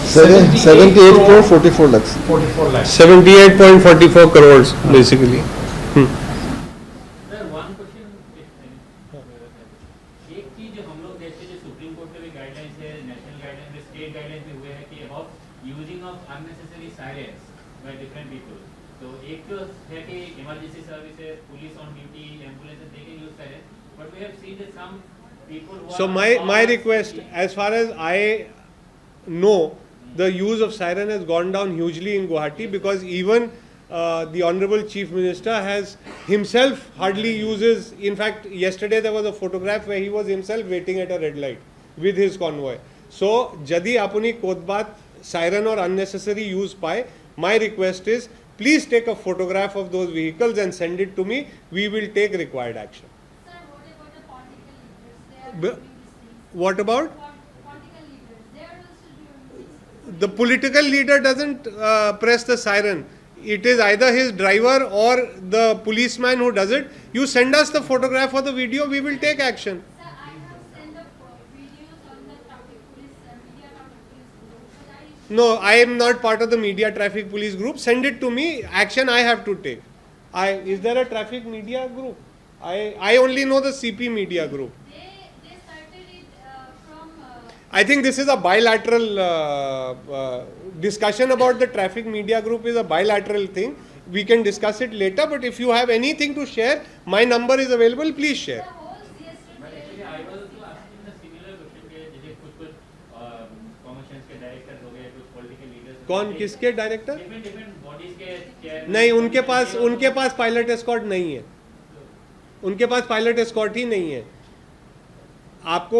78 crore 44 lakhs. 44 lakhs. 78.44 crores basically. Sir, one question. एक चीज जो हम लोग देखते हैं जो सुप्रीम कोर्ट के भी गाइडलाइंस है, नेशनल गाइडलाइंस है, स्टेट गाइडलाइंस भी हुए हैं कि about using of unnecessary sirens by different people. तो एक तो है कि emergency services, police on duty, ambulances they can use sirens, but we have seen that some people who So are my request, as far as I know, the use of siren has gone down hugely in Guwahati because even the Honorable Chief Minister has himself hardly uses. In fact, yesterday there was a photograph where he was himself waiting at a red light with his convoy. So, jadi apuni kodbat siren or unnecessary use pai, my request is please take a photograph of those vehicles and send it to me. We will take required action. Sir, what about the political leaders? They are B- doing these things. What about? Political leaders, they are also doing this. The political leader doesn't press the siren. It is either his driver or the policeman who does it. You send us the photograph or the video, we will take action. Sir, I have sent the videos on the traffic police, media traffic police group, but No, I am not part of the media traffic police group. Send it to me. Action I have to take. Is there a traffic media group? I only know the CP media group. they started it from I think this is a bilateral discussion about the traffic media group is a bilateral thing. We can discuss it later, but if you have anything to share, my number is available, please the share. whole CS But actually, I was also asking the similar question कि जैसे कुछ commercials के director हो गए, कुछ political leaders. कौन किसके director? Different bodies के chairman. नहीं, उनके पास पायलट एस्कॉर्ट नहीं है. उनके पास पायलट एस्कॉर्ट ही नहीं है. आपको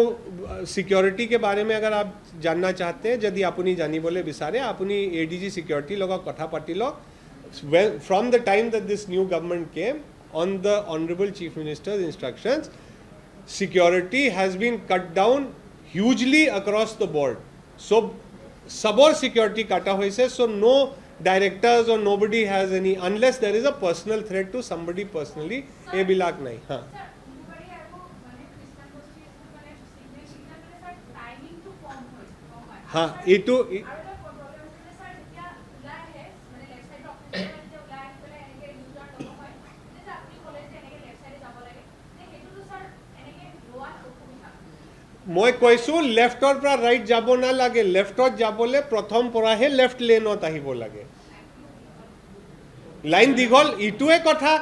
सिक्योरिटी के बारे में अगर आप जानना चाहते हैं, यदि आपनी जानी बोले बिसारे आपनी एडीजी सिक्योरिटी लोग कथा पार्टी लोग from the time that this new government came on the honourable chief ministers instructions, security has been cut down hugely across the board. So sub और security kata hoise, so no directors or nobody has any, unless there is a personal threat to somebody personally. ए बिलाक नहीं. हाँ. Sir, দুবারই আরো মানে খ্রিস্টান গোষ্ঠী মানে সিগনেচার সিগনেচার টাইমিং টু কম হয়. हाँ, ये तो আর একটা মই কৈছোঁ লেফ্টৰ পৰা ৰাইট যাব নালাগে, লেফ্টত যাবলৈ প্ৰথম পৰাহে লেফ্ট লেনত আহিব লাগে। লাইন দীঘল ইটোৱে কথা,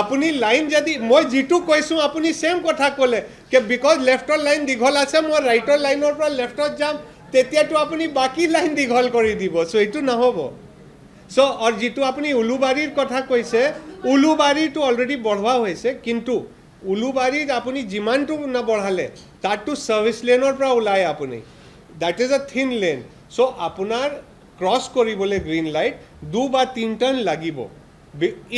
আপুনি লাইন যদি মই যিটো কৈছোঁ আপুনি ছেম কথা ক'লে কি বিকজ লেফ্টৰ লাইন দীঘল আছে মই ৰাইটৰ লাইনৰ পৰা লেফ্টত যাম, তেতিয়াতো আপুনি বাকী লাইন দীঘল কৰি দিব, চ' এইটো নহ'ব। চ' আৰু যিটো আপুনি উলুবাৰীৰ কথা কৈছে, উলুবাৰীটো অলৰেডি বঢ়োৱা হৈছে, কিন্তু উলুবাৰীত আপুনি যিমানটো নবঢ়ালে তাততো ছাৰ্ভিচ লেনৰ পৰা ওলায় আপুনি, দেট ইজ আ থিন লেন। চ' আপোনাৰ ক্ৰছ কৰিবলৈ গ্ৰীণ লাইট 2 বা 3 টাৰ্ণ লাগিব,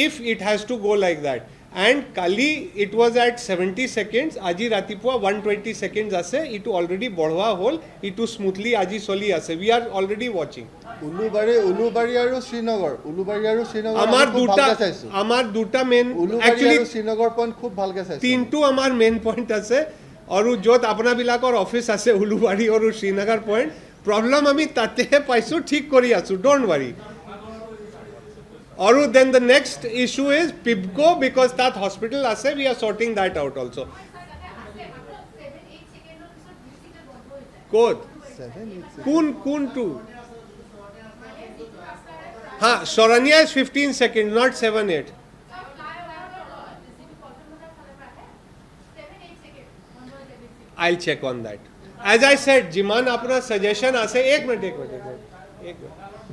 ইফ ইট হেজ টু গ' like that. And Kali it was at 70 seconds, আজি ৰাতিপুৱা 120 ছেকেণ্ডছ আছে, ইটো অলৰেডি বঢ়োৱা হ'ল, ইটো স্মুথলি আজি চলি আছে, উই আৰ অলৰেডি ৱাচিং। উলুবাৰী আৰু শ্ৰীনগৰ, আমাৰ দুটা মেইন, একচুৱেলি শ্ৰীনগৰ পইণ্ট খুব ভালকে চাইছোঁ, তিনটো আমাৰ মেইন পইণ্ট আছে, আৰু য'ত আপোনাবিলাকৰ অফিচ আছে উলুবাৰী আৰু শ্ৰীনগৰ পইণ্ট, প্ৰব্লেম আমি তাতেহে পাইছোঁ, ঠিক কৰি আছোঁ, ডোণ্ট ৱাৰি। আৰু then the next issue is পিপকো, বিকজ তাত হস্পিটেল আছে, we are sorting that out also'. ক'ত কোনটো? हाँ Sharanya is 15 seconds, not 7-8. I'll check on that. As I said, जिमान अपना suggestion आसे, एक मिनट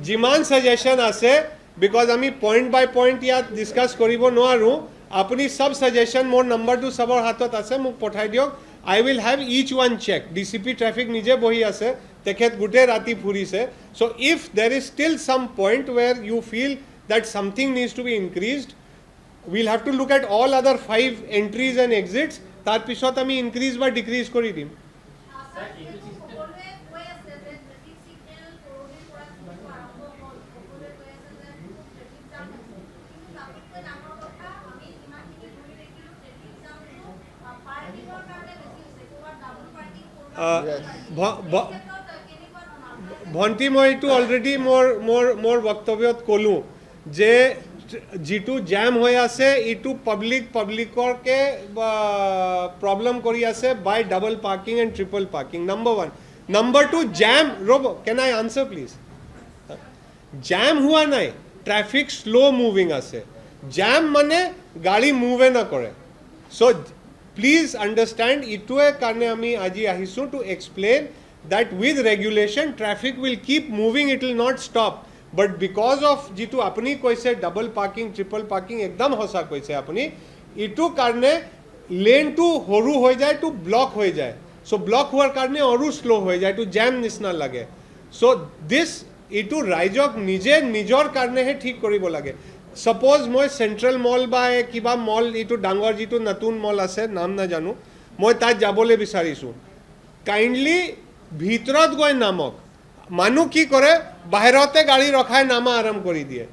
जिमान suggestion आसे, because आमी point by point या discuss करिबो নোৱাৰো, अपनी सब suggestion मोर number to सबर हाथत आसे, मुक पठाই দিয়ক, I will have each one check. DCP traffic নিজে বহি আছে, তেখেত গোটেই ৰাতি ফুৰিছে। So if there is still some point where you feel that something needs to be increased, we'll have to look at all other 5 entries and exits, তাৰ পিছত আমি increase বা decrease কৰি দিম। ভণ্টি মই এইটো অলৰেডি মোৰ বক্তব্যত ক'লোঁ যে যিটো জাম হৈ আছে এইটো পাব্লিকৰকে প্ৰব্লেম কৰি আছে by double parking and triple parking, number 1। Number 2, jam, ৰ'ব, কেন আই আনচাৰ প্লিজ? জাম হোৱা নাই, ট্ৰেফিক শ্ল' মুভিং আছে, জাম মানে গাড়ী মুভে নকৰে। চ' প্লিজ আণ্ডাৰষ্টেণ্ড, ইটোৱে কাৰণে আমি আজি আহিছোঁ to explain that with regulation traffic will keep moving, it will not stop, but because of jitu apni koise double parking triple parking ekdam hosa koise apni, itu karne lane to horu hoy jay to block hoy jay, so block huar karne aru slow hoy jay to jam nisna lage। so this itu raijok nije nijor karne he thik koribo lage। suppose moi central mall ba kiba mall itu dangor jitu natun mall ase, naam na janu, moi tat jabole bisarisu, kindly ভিতৰত গৈ নামক। মানুহ কি কৰে, বাহিৰতে গাড়ী ৰখাই নামা আৰম্ভ কৰি দিয়ে।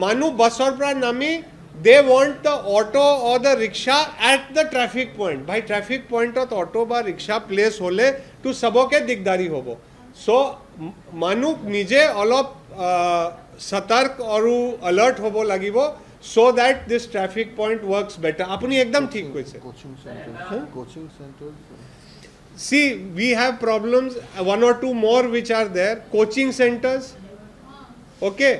মানুহ বাছৰ পৰা নামি they want the auto or the rickshaw at the traffic point. ভাই ট্ৰেফিক পইণ্টত অটো বা ৰিক্সা প্লেচ হ'লে তো চবকে দিগদাৰী হ'ব। চ' মানুহ নিজে অলপ সতৰ্ক আৰু এলাৰ্ট হ'ব লাগিব, so that this traffic point works better। আপুনি একদম ঠিক কৈছে। Coaching centre See, we have problems, 1 or 2 more which are there, coaching centers, okay,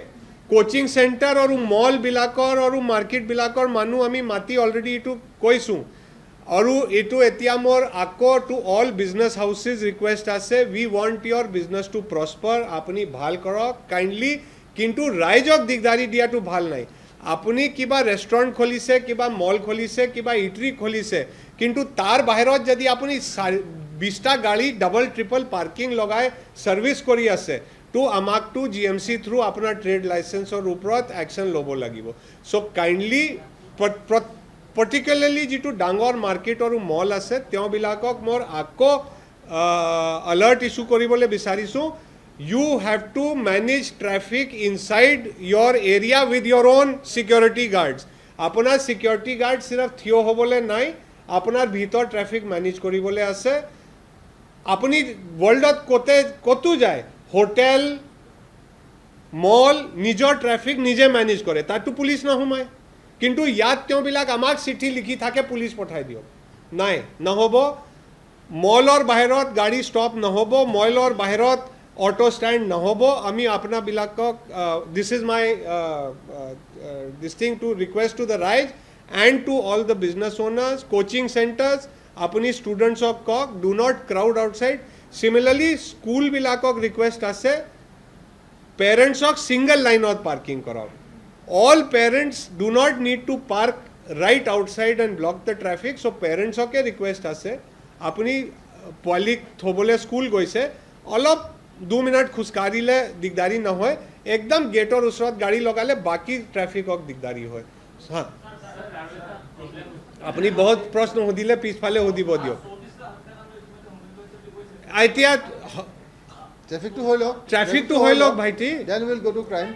coaching center aru mall bilakor aru market bilakor manu ami mati already itu koisu, aru itu etia mor ako to all business houses request ase, we want your business to prosper, apni bhal korok kindly, kintu raijok digdari dia to bhal nai। আপুনি কিবা restaurant খুলিছে, কিবা মল খুলিছে, কিবা ইটৰি খুলিছে, কিন্তু তাৰ বাহিৰত যদি আপুনি 20টা গাড়ী ডাবল ট্ৰিপল পাৰ্কিং লগাই ছাৰ্ভিচ কৰি আছে, তো আমাকতো GMC থ্ৰু আপোনাৰ ট্ৰেড লাইচেন্সৰ ওপৰত একশ্যন ল'ব লাগিব। চ' কাইণ্ডলি পাৰ্টিকুলাৰলি যিটো ডাঙৰ মাৰ্কেট আৰু মল আছে তেওঁবিলাকক মোৰ আকৌ এলাৰ্ট ইছ্যু কৰিবলৈ বিচাৰিছোঁ, you have to manage traffic inside your area with your own security guards। আপোনাৰ security guard सिर्फ থিয় হ'বলৈ নাই, আপোনাৰ ভিতৰ ট্ৰেফিক মেনেজ কৰিবলৈ আছে। আপুনি ৱৰ্ল্ডত কতো যায়, হোটেল মল নিজৰ ট্ৰেফিক নিজে মেনেজ কৰে, তাততো পুলিচ নোসোমায়, কিন্তু ইয়াত তেওঁবিলাক আমাক চিঠি লিখি থাকে পুলিচ পঠাই দিয়ক, নাই নহ'ব। মলৰ বাহিৰত গাড়ী ষ্টপ নহ'ব, মলৰ বাহিৰত অটো ষ্টেণ্ড নহ'ব। আমি আপোনাবিলাকক this is my this thing to request to the raij and to all the business owners, coaching centres, আপুনি ষ্টুডেণ্টছক কওক do not crowd outside. Similarly স্কুলবিলাকক ৰিকুৱেষ্ট আছে পেৰেণ্টছক ছিংগল লাইনত পাৰ্কিং কৰাওক। All parents do not need to park right outside and block the traffic. So parents okay request আছে আপুনি পোৱালিক থবলৈ স্কুল গৈছে অলপ 2 মিনিট খোজকাঢ়িলে দিগদাৰী নহয়, একদম গেটৰ ওচৰত গাড়ী লগালে বাকী ট্ৰেফিকক দিগদাৰী হয়। হা আপুনি বহুত প্ৰশ্ন সুধিলে পিছফালে সুধিব দিয়ক। এতিয়া ট্ৰেফিকটো হৈ লওক, ট্ৰেফিকটো হৈ লওক ভাইটি। Then will go to crime.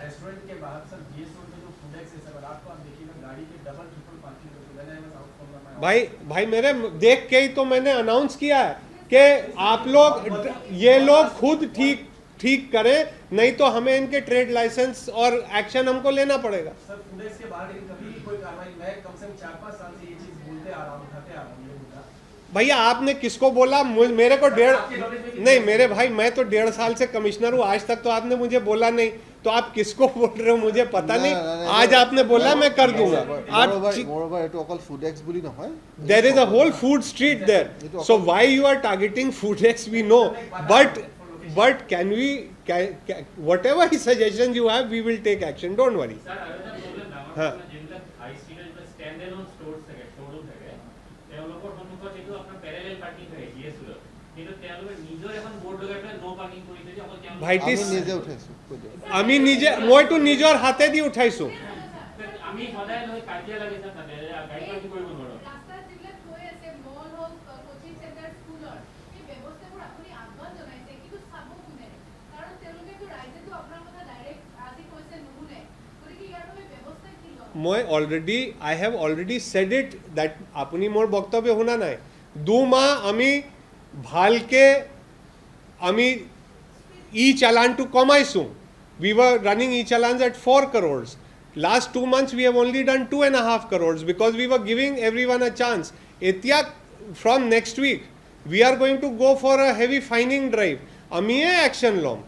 Restaurant के बाहर सर जीएस रोड पे जो फूड एक्स है सर, रात को आप देखिएगा गाड़ी के डबल ट्रिपल पार्किंग होती है। When I was out from my भाई मेरे देख के ही तो मैंने अनाउंस किया है कि आप लोग ये लोग खुद ठीक करें, नहीं तो हमें इनके ट्रेड लाइसेंस और एक्शन हमको लेना पड़ेगा। सर फूड एक्स के बाहर लेकिन कभी कोई कार्रवाई, मैं कम से कम 4-5 साल से ये चीज बोलते आ रहा हूं, उठाते आ रहा हूं ये मुद्दा। भैया आपने किसको बोला? मेरे को नहीं मेरे भाई, मैं तो 1.5 साल से कमिश्नर हूँ, आज तक तो आपने मुझे बोला नहीं, तो आप किसको बोल रहे हो मुझे पता नहीं। आज आपने बोला मैं कर दूंगा। मोरओवर एटु अकल फूड एक्स बुली নহয়। There is a whole food street there. So why you are targeting food X we know, but can we whatever suggestions you have we will take action, don't worry. Sir, another problem हाँ। যিবিলাক হাই ষ্ট্ৰীটৰ stand alone stores থাকে, showroom থাকে, তেওঁলোকৰ সন্মুখত এইটো আপোনাৰ parallel parking থাকে GS ৰোডত, কিন্তু তেওঁলোকে নিজৰ এখন বৰ্ড লগাই পেলাই নো পাৰ্কিং কৰি থৈ দিয়ে, অকল তেওঁলোকে ভাইটি আমি নিজে উঠাইছো কৈ দিয়ক। আমি মইতো নিজৰ হাতেদি উঠাইছো। আমি সদায় লৈ কাজিয়া লাগিছে তাতে গাড়ী পাৰ্কিং কৰিব নোৱাৰোঁ। ৰাস্তাত যিবিলাক হৈ আছে মল হওক কোচিং চেণ্টাৰ স্কুলৰ এই ব্যৱস্থাবোৰ আপুনি আহ্বান জনাইছে, কিন্তু চাব কোনে? কাৰণ তেওঁলোকেতো ৰাইজেতো আপোনাৰ কথা ডাইৰেক্ট আজি কৈছে নুশুনে, গতিকে ইয়াৰ বাবে ব্যৱস্থা কি লওক? I have already said it that আপুনি মোৰ বক্তব্য শুনা নাই। 2 মাহ আমি ভালকে আমি e-challan কমাইছো। We were running e-challans at 4 crores. Last 2 months we have only done 2.5 crores because we were giving everyone a chance. Etya from next week we are going to go for a heavy fining drive. Amiye action lom.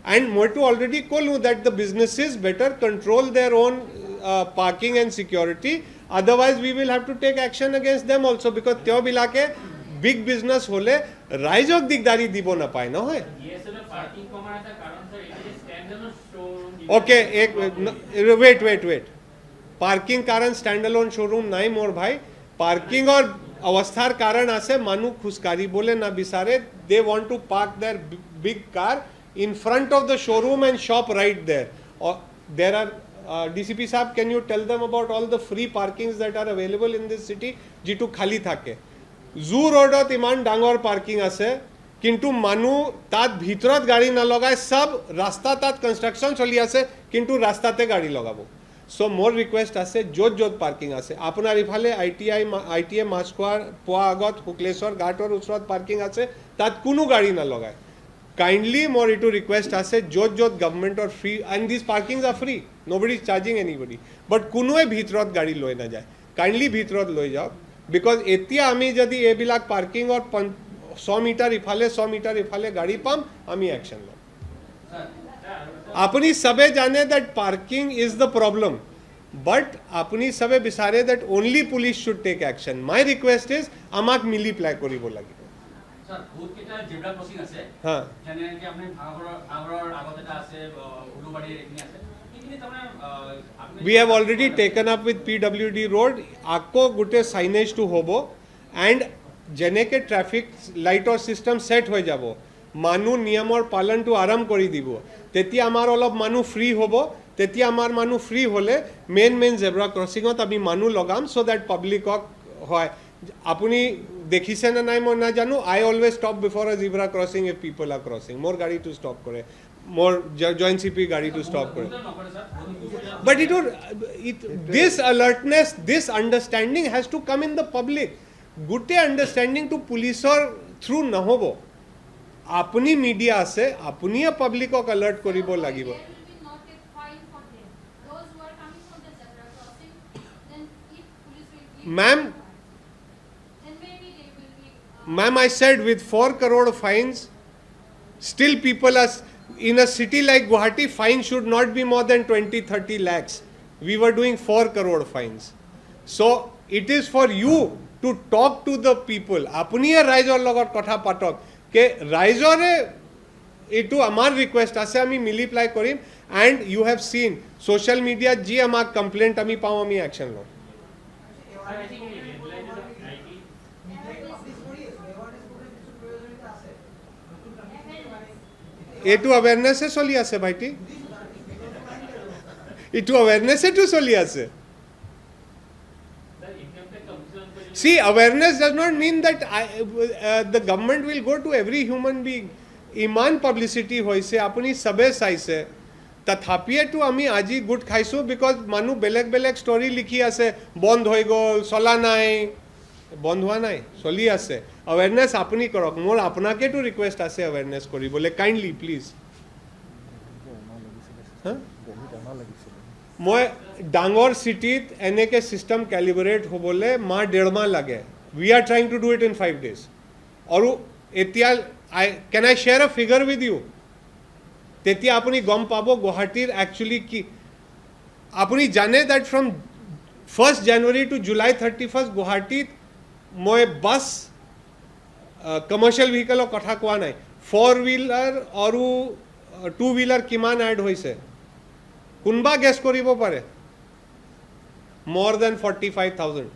And Motu already told that the businesses better control their own parking and security. Otherwise we will have to take action against them also because tyo bilake big business hole raizok digdari dibo na paye na hoy. GS ৰোডত parking কমাৰ এটা কাৰণ sir এইটো যে stand alone showroom Okay, wait. Parking कारण stand alone showroom नहीं मोर भाई। पार्किंग और अवस्थार कारण आसे मानु खुशकारी बोले ना बिसारे, they want to park their big car in front of the showroom and shop right there. Or there are DCP साहब, can you tell them about all the free parkings that are available in this city? Jitu खाली थाके zoo roadot इमान डांगोर parking आसे, किंतु मानु तात भीतरत गाड़ी ना लगाए, सब रास्ता तात कंस्ट्रक्शन चली आसे किंतु रास्ताते गाड़ी लगाबो। सो मोर रिक्वेस्ट आसे जोत पार्किंग आसे आपनार इफाले ITA मास्कोआर पोआ आगत हुकलेश्वर घाटर उसरत पार्किंग आसे, तात कुनु गाड़ी ना लगाए। Kindly more to request आसे जोत government or free, and these parkings are free, nobody is charging anybody, but कुनुए भीतरत गाड़ी लोए ना जाए, kindly भीतरत लोए जाओ because एतिया आमी जदि ए बिलाक पार्किंग और 100 मीटर इफाले गाड़ी पाम आमी एक्शन लो। अपनी सबे जाने that parking is the problem, but अपनी सबे बिसारे that only police should take action. My request is আমাক মিলি প্লাই কৰিব লাগিব। স্যার বহুত কেটা জেব্রা ক্রসিং আছে, হ্যাঁ জানেন কি আপনি আগর আগত এটা আছে উলুবাড়ি এখানে আছে, এখানে তারমানে আপনি we have already taken up with PWD road akko gute signage to hobo and jene ke traffic light or system set hoy jabo, manu niyamor palan to aram kori dibo, teti amar olop manu free hobo, teti amar manu free hole main zebra crossing ot ami manu logam so that public hoy apuni দেখিছে না নাই মই না জানো। I always stop before a zebra crossing if people are crossing, more গাড়ি to stop করে, more joint CP গাড়ি to stop করে। But this alertness, this understanding has to come in the public. Good understanding to police or through নহব, apuni media আছে apuni public ok alert koribo lagibo। There will be not a fine for them. Those who are coming from the zebra crossing, then if police will give Ma'am, Ma'am, I said with 4 crore fines, still people are, in a city like Guwahati, fine should not be more than 20-30 lakhs. We were doing 4 crore fines. So it is for you to talk to the people. Apuniye raizor logot kotha patok. Ke raizore etu amar request ase ami multiply korim, and you have seen social media ji amak complaint ami pao ami action lo. I think we realize the IT এটু awareness এ চলি আছে ভাইটি, এটু awareness এটু চলি আছে. the income tax commission को See, awareness does not mean that the government will go to every human being. ইমান পাব্লিচিটি হৈছে, আপুনি সবে চাইছে, তথাপিতো আমি আজি গুড খাইছোঁ বিকজ মানুহ বেলেগ বেলেগ ষ্টৰী লিখি আছে, বন্ধ হৈ গ'ল, চলা নাই, বন্ধ হোৱা নাই, চলি আছে. awareness আপুনি কৰক, মোৰ আপোনাকেতো ৰিকুৱেষ্ট আছে awareness কৰিবলৈ, কাইণ্ডলি প্লিজ. মই ডাঙৰ চিটিত এনেকৈ চিষ্টেম কেলিব্ৰেট হ'বলৈ মাহ 1.5 মাহ লাগে. We are trying to do it in 5 days. আৰু এতিয়া can I share a figure with you? তেতিয়া আপুনি গম পাব গুৱাহাটীৰ একচুৱেলি কি. আপুনি জানে that from 1st January to July 31st গুৱাহাটীত মই বাছ কমাৰ্চিয়েল ভেহিকলৰ কথা কোৱা নাই, 4 wheeler আৰু 2 wheeler কিমান এড হৈছে কোনোবা গেছ কৰিব পাৰে? more than 45,000.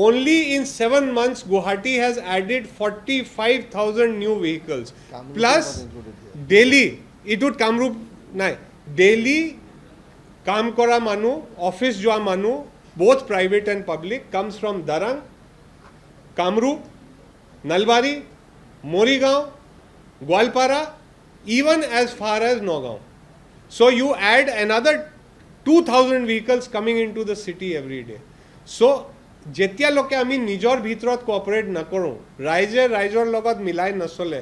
Only in 7 months Guwahati has added 45,000 new vehicles. Kamrup Plus was included here. daily, it would Kamrup, nahi, daily কাম কৰা মানুহ, অফিস যোৱা মানুহ, both private and public, comes from Darang, Kamrup, Nalbari, Morigaon, Gwalpara, even as far as Nagaon. So you add another 2,000 vehicles coming into the city every day. So যেতিয়ালৈকে আমি নিজৰ ভিতৰত cooperate নকৰোঁ, ৰাইজে ৰাইজৰ লগত মিলাই নচলে,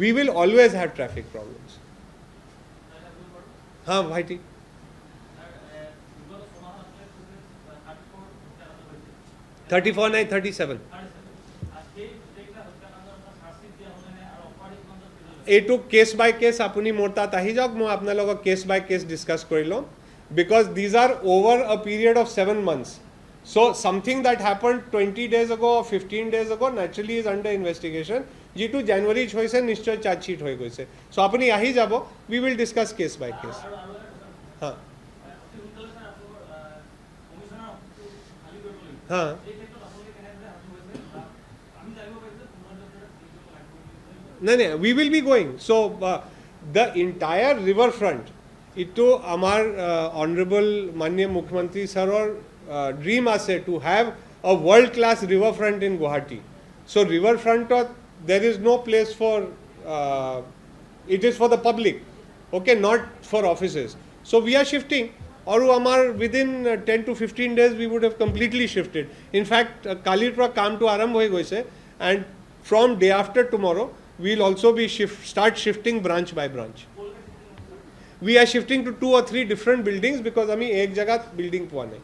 we will always have traffic problems. হ্যাঁ ভাইটি, 34 নাই 37 এইটো কেছ বাই কেছ আপুনি মোৰ তাত আহি যাওক, মই আপোনাৰ লগত কেছ বাই কেছ ডিছকাছ কৰি ল'ম, বিকজ দিজ আৰ অভাৰ আ period of 7 months. So something that happened 20 days ago or 15 days ago naturally is under investigation. যিটো জানুৱাৰীত হৈছে নিশ্চয় চাৰ্জশ্বিট হৈ গৈছে. চ' আপুনি আহি যাব, we will discuss case by case. হা হা নাই নাই, we will be going. So the entire river front, ইটো আমাৰ honorable মাননীয় মুখ্যমন্ত্ৰী ছাৰৰ dream আছে to have a world class river front in Guwahati. So river front there is no place for it is for the public, okay, not for offices. So we are shifting, or amar within 10 to 15 days we would have completely shifted. In fact kalir pra kaam to arambh hoy goise, and from day after tomorrow we will also be start shifting branch by branch. We are shifting to 2 or 3 different buildings because ami ek jagah building poa nahi.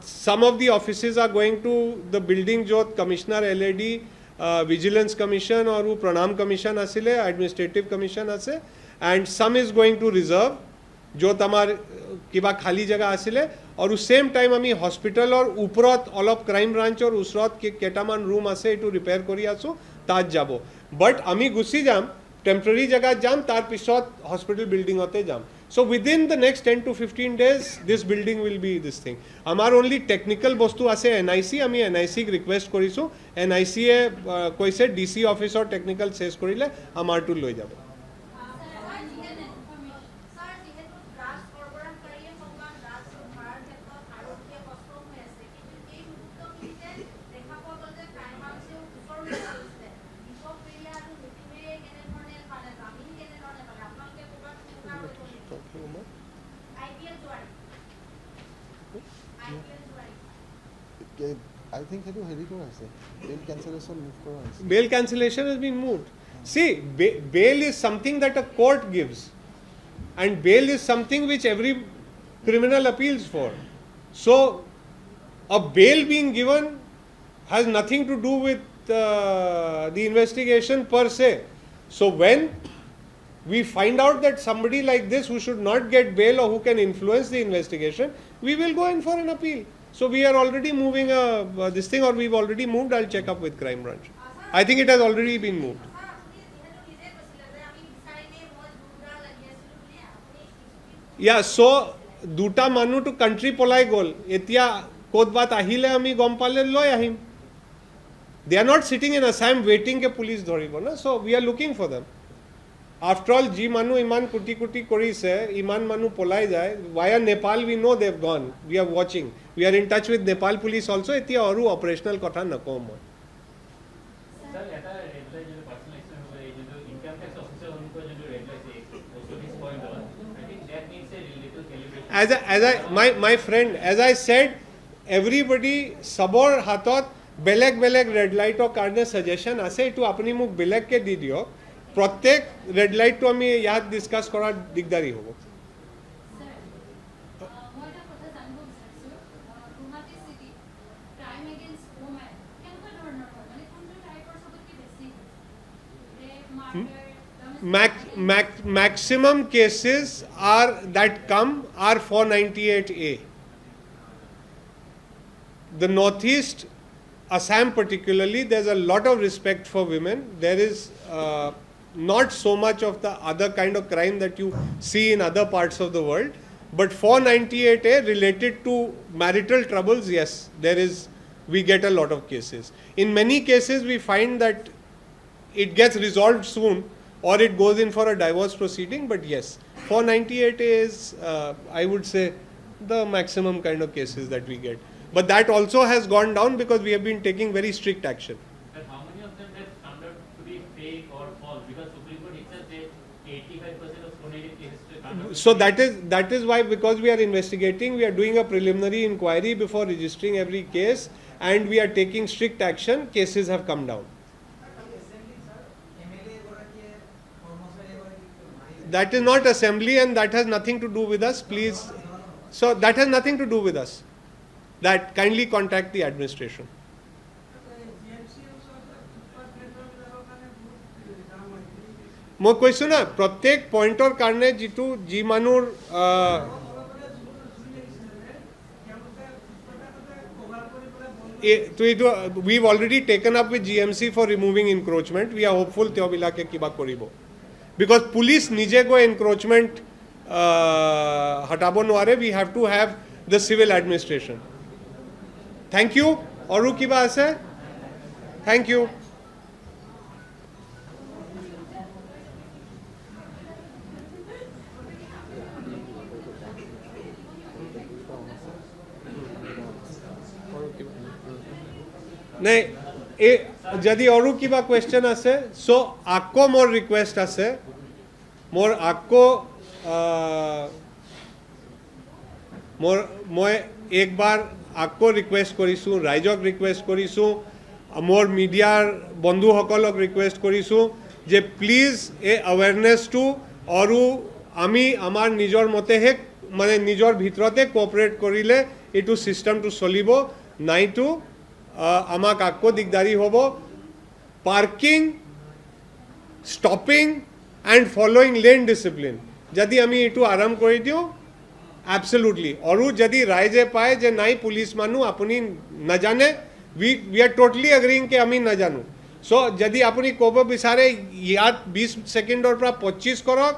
Some of the offices are going to the building jo commissioner LAD, vigilance commission or pranam commission asile, administrative commission ase, and some is going to reserve jo tamar kiba khali jaga asile, or same time ami hospital or uprot olop crime branch or usrot ketaman room ase to repair kori asu taj jabo, but ami gusi jam temporary jaga jam tar pisot hospital building hote jam. So within the next 10 to 15 days this building will be this thing. Amar only technical bostu ase NIC, ami NIC request korisu, NIC e koise DC office or technical ses korile amar to loi jabo. I think সেইটো হেৰি কৰা আছে, bail cancellation move কৰা হৈছে. Bail cancellation has been moved. See, bail is something that a court gives, and bail is something which every criminal appeals for. So a bail being given has nothing to do with the investigation per se. So when we find out that somebody like this who should not get bail or who can influence the investigation, we will go in for an appeal. So we are already moving this thing, or we've already moved. I'll check up with crime branch. I think it has already been moved. Yeah, so দুটা মানুহ to country পলাই গ'ল এতিয়া ক'তবাত আহিলে আমি গম পালে লৈ আহিম. They are not sitting in Assam waiting ke police ধৰিব না. So we are looking for them. After all, ji manu iman kuti kuti korise, iman manu polai jai. Via Nepal, we know they've gone. We are watching. We are in touch with Nepal police also. Etia aru operational kotha nako moi. Sir, eta red light jo personal accident ho gayi, jo income tax officer unko jo red light se 120 point over. I think that needs a little calibration. My friend, as I said, everybody sabor hatot beleg red light or karne suggestion ase etu apni muk beleg ke di diyo. প্রত্যেক red লাইটটো আমি ইয়াত discuss কৰাৰ দিগদাৰী হ'ব. Maximum cases are that come are 498A. The Northeast, Assam particularly, there's a lot of respect for women. There is not so much of the other kind of crime that you see in other parts of the world, but 498A related to marital troubles, yes, we get a lot of cases. In many cases we find that it gets resolved soon or it goes in for a divorce proceeding, but yes, 498A is I would say the maximum kind of cases that we get, but that also has gone down because we have been taking very strict action. But how many of them have turned out to be fake or false? Because Supreme Court itself said 85% of 498 cases turned out. So that is why, because we are investigating, we are doing a preliminary inquiry before registering every case, and we are taking strict action. Cases have come down. That is not assembly, and that has nothing to do with us, please. So that has nothing to do with us. That kindly contact the administration. মই কৈছোঁ না প্ৰত্যেক পইণ্টৰ কাৰণে যিটো যি মানুহৰ we've already taken up with GMC for removing encroachment. We are hopeful তেওঁবিলাকে কিবা কৰিব, because police নিজে গৈ encroachment হটাব নোৱাৰে. We have to have the civil administration. Thank you. আৰু কিবা আছে? Thank you. নাই এই যদি আৰু কিবা কুৱেশ্যন আছে, চ' আকৌ মোৰ ৰিকুৱেষ্ট আছে, মই একবাৰ আকৌ ৰিকুৱেষ্ট কৰিছোঁ, ৰাইজক ৰিকুৱেষ্ট কৰিছোঁ, মোৰ মিডিয়াৰ বন্ধুসকলক ৰিকুৱেষ্ট কৰিছোঁ যে প্লিজ এই এৱেৰনেছটো আৰু আমি আমাৰ নিজৰ মতেহে মানে নিজৰ ভিতৰতে কোঅপাৰেট কৰিলে এইটো ছিষ্টেমটো চলিব, নাইতো আমাক আকৌ দিগদাৰী হ'ব. Parking, stopping and following lane discipline যদি আমি এইটো আৰাম কৰি দিওঁ, absolutely. আৰু যদি ৰাইজে পায় যে নাই পুলিচ মানুহ আপুনি নাজানে, we are totally agreeing કે আমি নাজানো. চ' যদি আপুনি ক'ব বিচাৰে ইয়াত 20 ছেকেণ্ডৰ পৰা 25 কৰক,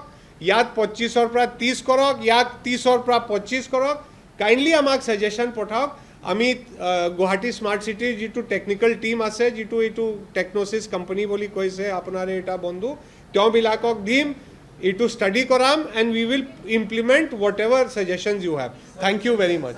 ইয়াত 25ৰ পৰা 30 কৰক, ইয়াত 30ৰ পৰা 25 কৰক, কাইণ্ডলি আমাক ছাজেশ্যন পঠাওক. আমি গুৱাহাটী স্মাৰ্ট চিটিৰ যিটো টেকনিকেল টীম আছে, যিটো এইটো টেকন'চিছ কোম্পানী বুলি কৈছে আপোনাৰ এটা বন্ধু, তেওঁবিলাকক দিম, এইটো ষ্টাডি কৰাম, and we will implement whatever suggestions you have. Thank you very much.